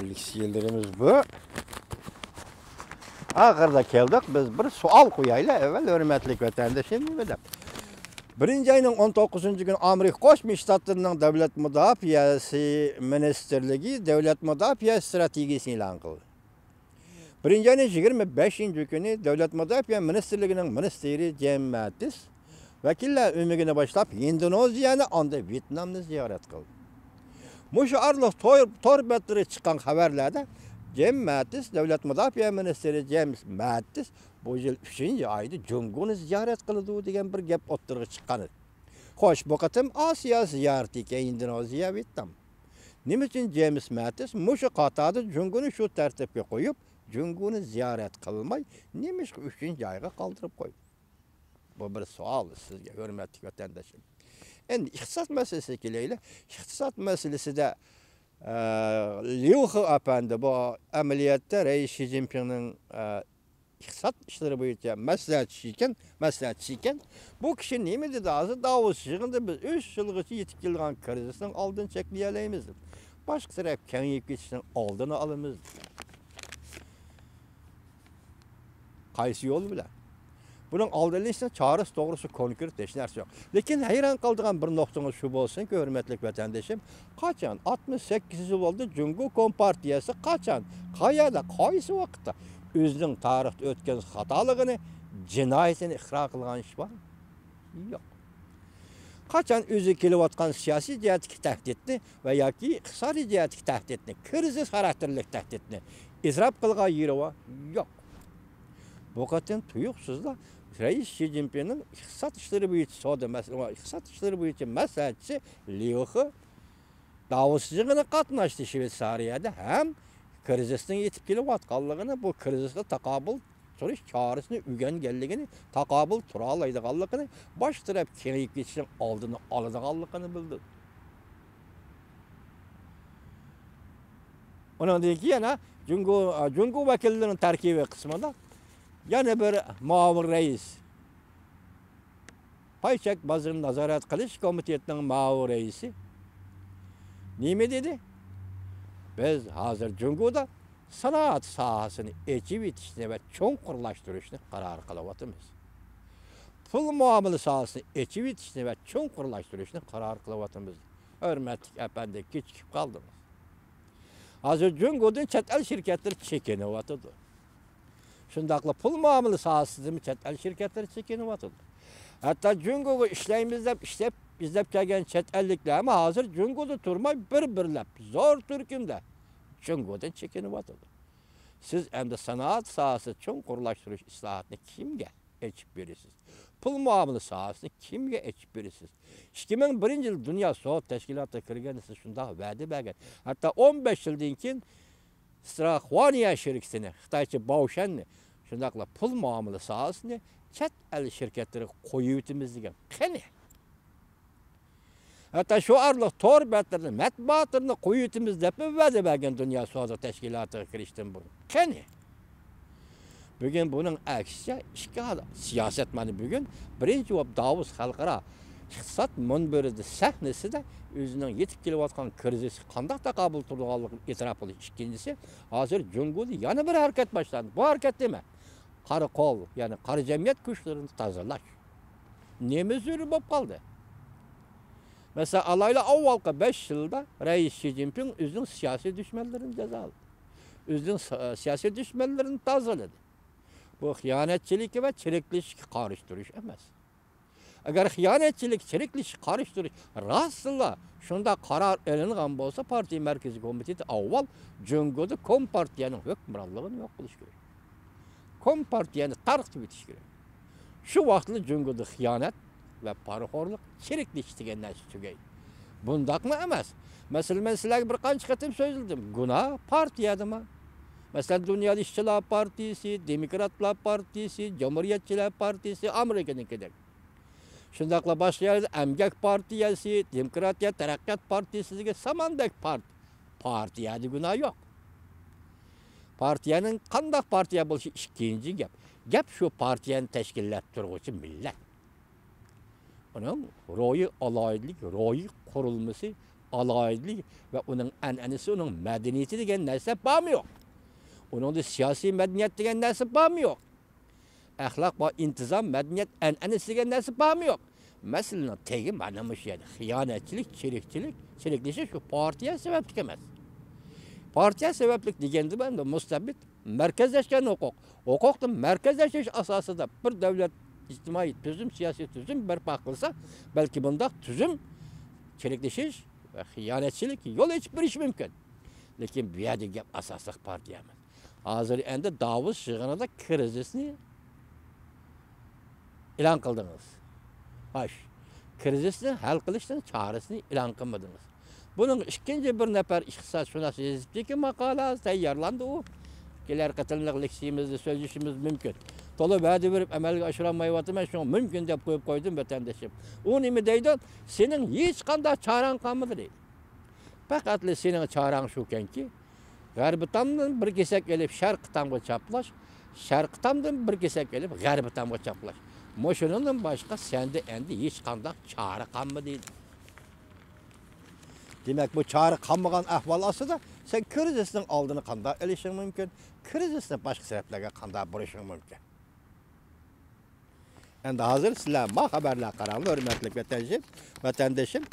Liksiyellerimiz bu. Ahırda keldik. Biz bir sual koyayla evvel hürmetlik vatandaşım gibi de. Birinci ayının 19. gün Amerika Qo'shma Shtatlarının Davlat Müdafiası Ministerligi Davlat Müdafiası Stratejisini e'lon qildi. Birinci ayının 25. günü Davlat Müdafiası Ministerligining ministeri Jim Mattis vakillar umigini boshlab Indoneziyani, onda Vyetnamni ziyorat qildi. Mushu arliq torbetlari chiqqan xabarlarda Jim Mattis, Davlat Müdafiası Ministeri James Mattis bu yıl 3. ayda Junguni ziyorat qildi degan bir gap o'ttirib chiqqan. Xo'sh, bu qatim Osiyo ziyorati ekan, Indoneziya, Vyetnam. Nima uchun James Mattis mushu qatorda Junguni shu tartibga qo'yib, Junguni ziyorat qilmay, nima 3. ayga qoldirib qo'ydi? Bu bir savol sizga, hurmatli vatandoshim. Endi iqtisod masalasiga kelaylik. İqtisod masalasida Liu He efendi bu ameliyatda Reis Xi Jinping'nin iqtisod ishlari bo'yicha maslahatchisi ekan. Bu kishi nima dedi? Hozir Davos yig'inida biz 3 yilgacha yetib kelgan krizisning oldini cheklay olamiz. Boshqa taraf kengayib ketishning oldini olamiz. Qaysi yo'l bilan? Bunun aldırılışına çağrısı doğrusu konkret hech narsa yo'q. Lekin hayron qoldigan bir nuqtangiz shu bo'lsin-ki, hurmatli vatandoshim, qachon 68 yil oldi Jungo Kompartiyasi qachon, qayerda, qaysi vaqtda o'zining tarixda o'tgan xatoligini, jinoyatini iqror qilgan ish bor? Yo'q. Qachon o'zi kelayotgan siyosiy jihatdagi tahdidni va yoki iqtisodiy jihatdagi tahdidni, krizis xarakterli tahdidni izrob qilgan yeri bor? Yo'q. Bu qatim tuyuqsizlar Reis Xi Jinping'nin iqtisod ishlari bo'yicha iqtisod ishlari bo'yicha maslahatchisi Liu He Davos yig'inida qatnashdi Shveysariyada ham krizisning yetib kelayotganligini, bu krizisga taqobil turish chorasini o'rganganligini, taqobil tura oladiganligini, bosh taraf kengayib ketishning oldini oladiganligini bildirdi. Undan keyin yana Jungo vakillarining tarkibi qismida yana bir muavin reis. Paychak bazını nazorat qilish komitetining muavin reisi nima dedi? Biz hozir Jungoda sanoat sohasini echib etishni va cho'nqurlashtirishni qaror qilyapmiz. Pul muomala sohasini echib etishni va cho'nqurlashtirishni qaror qilyapmiz. Hurmatli apandi, kechikib qoldingiz. Hozir Jungodan chet el shirkatlari chekinyapti. Shundaqla pul muomala sohasida chet el shirkatlari chekinyapti. Hatta Jungoga ishlaymiz deb izlab kelgan chet elliklar ham hozir Jungoda turmay bir-birlab zo'r turkumda Jungodan chekinyapti. Siz endi sanoat sohasini cho'nqurlashtirish islohotini kimga echib berasiz? Pul muomala sohasini kimga echib berasiz? 2001-yil Dunyo sog'liq tashkilotiga kirgansiz shunday va'da bergan. Hatta 15 yildan keyin Straxvaniya shirkatini, Xitoycha Baoshanni shundaqla pul muomala sohasini chet el shirkatlari qo'yib o'timiz degan. Qani? Hatta şu arliq torbetlerini, matbuotlarni qo'yib o'timiz deb va'da bergan Dunyo sog'liq tashkilotiga kirishdan burun. Qani? Bugün bunun aksicha ikki siyosat mana bugün birinchi bo'lib Davos xalqaro iqtisod munbirida sahnasida o'zining yetib kelayotgan krizis qanday taqobil turganligini e'tirof qilish. Ikkinchisi, hozir Jungoda yana bir harakat boshlandi. Bu harakat nima? Qari qo'l, ya'ni qari jamiyat kuchlarini tozalash. Nima zo'r bo'lib qoldi? Mesela alayla avvalgi 5 yilda Reis Xi Jinping o'zining siyosiy dushmanlarini jazoladi. O'zining siyosiy dushmanlarini tozaladi. Bu xiyonatchilik va chiriklishga qarshi turish emas. Agar xiyonatchilik, chiriklik qarshi rostla shunda qaror elingan bo'lsa, partiya markaziy komiteti avval Jungoda Kompartiyaning hukmronligini yo'q qilish kerak. Kompartiyani tarqitib etish kerak. Shu vaqtda Jungoda xiyonat va poraxo'rlik, chiriklik degan narsa tugaydi. Bundaqmi emas? Masalan, men sizlarga bir qancha qatim so'zladim. Gunoh partiyadimi? Masalan, Dunyo ishchilar partiyasi, Demokratlar partiyasi, Jamhuriyatchilar partiyasi Amerikanikidek. Shundaqla boshqa yerda Emgak partiyasi, Demokratiya taraqqiyot partiyasiga samandek partiyada gunoh yo'q. Partiyaning qanday partiya bo'lishi ikkinchi gap. Gap shu partiyani tashkillab turuvchi millat. Uning ro'yi aloyidlik, ro'yi qurilmasi alayidlik ve onun an'anası, onun medeniyeti degen narsa bormi yo'q? Onun siyasi medeniyet degen narsa bormi yo'q? Ahlak ve intizam, medeniyet, an'anası degen narsa bormi yo'q? Meselenin tegi mana shu yerda. Xiyonatchilik, chiriklik şu partiya sababli emas. Partiya sababli deganda banda mustabid markazlashgan huquq. Huquqni markazlashish asosida bir davlat ijtimoiy tuzum, siyosiy tuzum barpo qilsa, balki bundaq tuzum chiriklashish va xiyonatchilik yo'l ochib berish mumkin. Lekin bu yerda gap asosiy partiya emas. Hozir endi Davos yig'inida krizisni e'lon qildingiz. Hoş, krizisni hal qilishning chorasini e'lon qilmadingiz. Bunun ikinci bir nefer iqtisodshunos yazibdiki maqola tayyorlandi u. Kelar qatimliq leksiyamizda so'zlashimiz mumkin. To'liq va'da berib amalga oshirolmayapman, shu mumkin deb qo'yib qo'ydim vatandoshim. U nima deydi? Sening hech qanday chorang qolmadi deydi. Faqat sening chorang shukanki, g'arbiy tomdan bir kesak elib sharq tomga chaplash, sharq tomdan bir kesak elib g'arbiy tomga chaplash. Mo'shundan boshqa senda endi hech qanday chora qolmadi deydi. Demek bu çare kalmagan ahval aslında sen krizisinin aldığını kanda elişin mümkün. Krizisini başka sebeplerle kanda buruşun mümkün. Endi hazır sizler ma haberler karanlı hürmetli vatandaşım.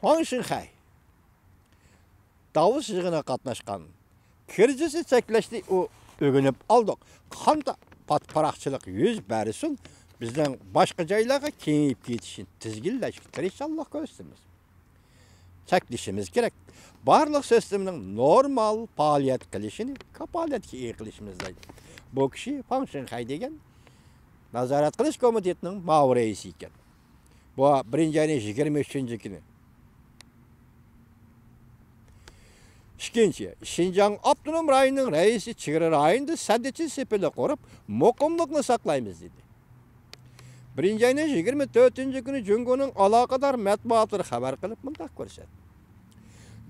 Hanşinhay Davos yığına katnaşkan krizisi çekleşti o ögünüp aldık. Kanda patparakçılık yüz berisin bizden başka jaylarga kengayib ketişin tizginlashtirib Allah ko'rsatamiz. Çekilişimiz gerek. Barlıq sistemin normal faaliyet qilishini kapolatga ega qilishimizdan. Bu kishi Pang Shinhay degan nazorat qilish komitetining ma'mur raisi ekan. Bu 1-ayning 23-kuni. Ikkinchi, Xinjiang Avtonom rayonining raisi chegara rayonida saddichi sepili qurib, muqimlikni saqlaymiz dedi. 1-ayning 24-kuni Jungoning aloqador matbuotlari xabar qilib bunday ko'rsatdi.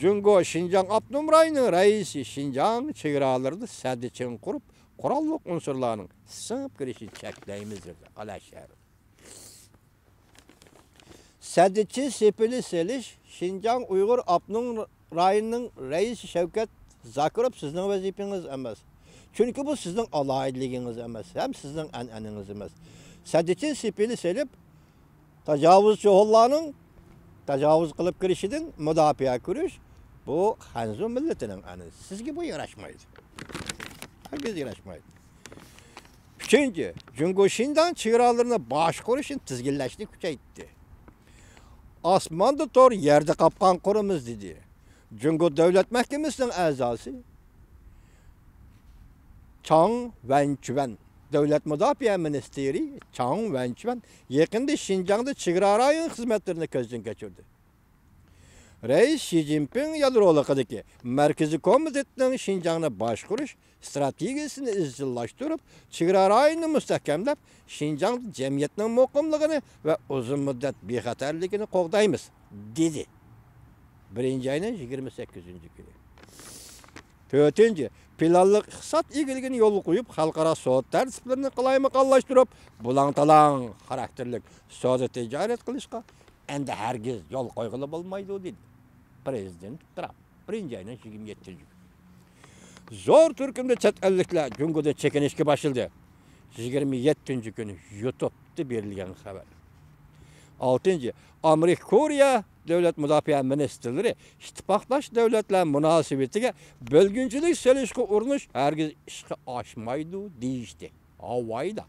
Jungo Xinjiang Avtonom rayonining raisi Xinjiang chegaralarida saddichini qurib, qurolli unsurlarning singib kirishini cheklaymiz dedi. Alashar. Saddichi sepili selish Xinjiang Uyg'ur Avtonom rayonining raisi Shavkat Zakirov sizning vazifangiz emas. Chunki bu sizning alohidligingiz emas, ham sizning an'anangiz emas. Saddichi sepili selib tajovuzchi hollarning tajovuz qilib kirishidan mudofaa ko'rish bu Hanzu millatining an'anasi. Sizga bu yarashmaydi. Hargiz yarashmaydi. Uchinchi, Jungo Xinjiang chegaralarini boshqarishni tizginlashni kuchaytirdi. Osmonda tor yerda qopqon qurimiz dedi. Jungo davlat mahkamasining a'zosi Chang Wenchuan Devlet Müdafaa Ministeri Chang Wenchuan yaqinda Xinjiangda chegara rayon xizmatlarini ko'zdan kechirdi. Reis Xi Jinping yadroligidagi Markaziy komitetining Xinjiangni boshqarish strategiyasini izchillashtirib, chegara rayonni mustahkamlab, Xinjiang jamiyatining muqimligini va uzun muddat bexatarligini qo'g'daymiz, dedi. 1-ayning 28-kuni. 4-chi, planliq iqtisod egiligini yo'l qo'yib, xalqaro savdo tartiblarini qalaymaqqonlashtirib, bulang-talang xarakterlik savdo tijorat qilishga endi hargiz yo'l qo'yg'ili bo'lmaydi dedi Prezident Trump 1-ayning 27-kuni. Zo'r turkumda chet elliklar Jungoda chekinishga boshladi. 27-kuni YouTube'da berilgan xabar. 6-chi, Amerika Koreya Devlet Müdafaa Ministerleri ittifoqlash davlatlar munosabatiga bo'lgunchilik solishga urinish hargiz ishga oshmaydi deyishdi. Avayda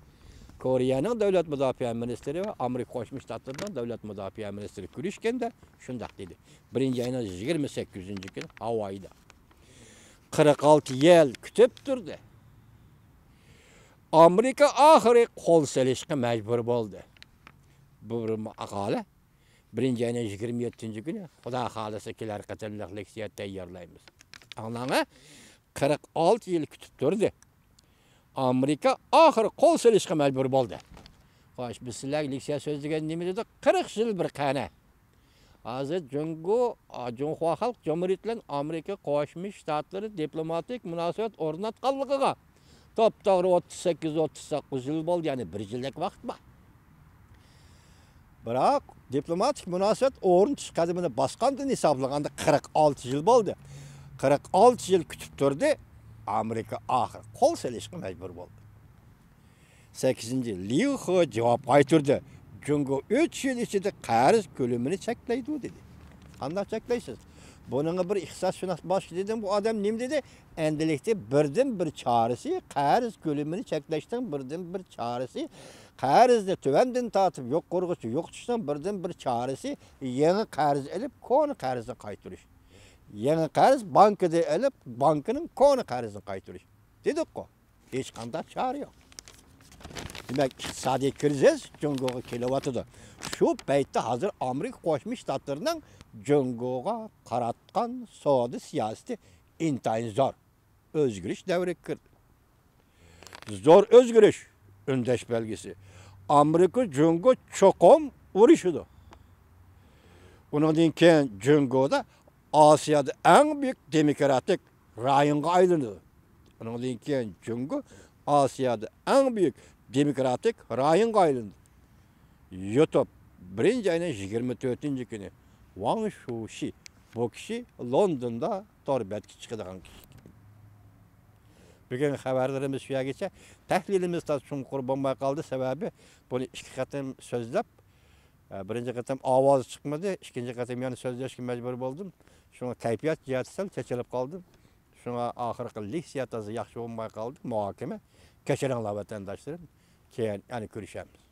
Koreyaning Devlet Müdafaa Ministeri va Amerika Qo'shma Shtatlarining Devlet Müdafaa Ministeri ko'rishganda shunday dedi. 1-ayning 28-kuni Havayda 46 yil kutib turdi. Amerika oxiri qo'l solishga majbur bo'ldi. Bu bir maqola 1-ayning 27-kuni Xudo xolisa kelar qatimliq leksiya tayyorlaymiz. Anlanga 46 yil kutib turdi. Amerika oxiri qo'l solishga majbur bo'ldi. Xo'sh, biz sizlarga leksiya so'zlagan nima dedik? 40 yil bir qana. Hozir Jungo Xalq Jamhuriyati bilan Amerika Qo'shma Shtatlari diplomatik munosabat o'rnatganligiga to'g'ri 38-39 yil bo'ldi, ya'ni 1 yillik vaqt bor. Biroq diplomatik munosabat o'rnatish qadamini bosgandan hisoblaganda 46 yil bo'ldi. 46 yil kutib turdi. Amerika oxir qo'l silishga majbur bo'ldi. 8-chi Liu He javob qaytardi. Jungo 3 yil ichida qarz ko'lamini cheklaydi dedi. Qanday cheklaysiz? Bunun bir ixtisosshunos bosh dedim, bu odam nima dedi? Endilikda birdan bir chorasi qarz ko'lamini cheklashdan birdan bir chorasi qarzni tuvandan tortib yo'q qo'rg'ichi yo'q tutishdan birdan bir chorasi yangi qarz olib ko'ni qarzni qaytarish. Yangi qarz bankada olib bankining ko'ni qarzini qaytarish. Dedik-ku. Hech qanday chora yo'q. Demek iqtisodiy krizis Jungo'ga kelyapti. Shu paytda hozir Amerika Qo'shma Shtatlarining Jungo'ga qaratgan savdo siyosati intayin zo'r o'zgarish davriga kirdi. Zo'r o'zgarish undash belgisi. Amerika Jungo cho'qim urishidi. Undan keyin Jungo'da Osiyoda eng büyük demokratik rayonga aylandi. Undan keyin Jungo Osiyoda eng büyük demokratik rayonga aylandi. YouTube 1-ayning 24-kuni Wang Shushi bu kishi Londonda torbetga chiqadigan kishi. Bugun xabarlarimiz shu yergacha, tahlilimiz chunqur bo'lmay qoldi. Sababi buni 2 qatim so'zlab, birinchi qatim ovoz chiqmadi, ikkinchi qatim yana so'zlashga majbur bo'ldim. Shunga kayfiyat jihati sal chachilib qoldim. Shunga oxirgi leksiyasi yaxshi bo'lmay qoldi. Muhokama kechiringlar vatandoshlarim. Keyin yana ko'rishamiz.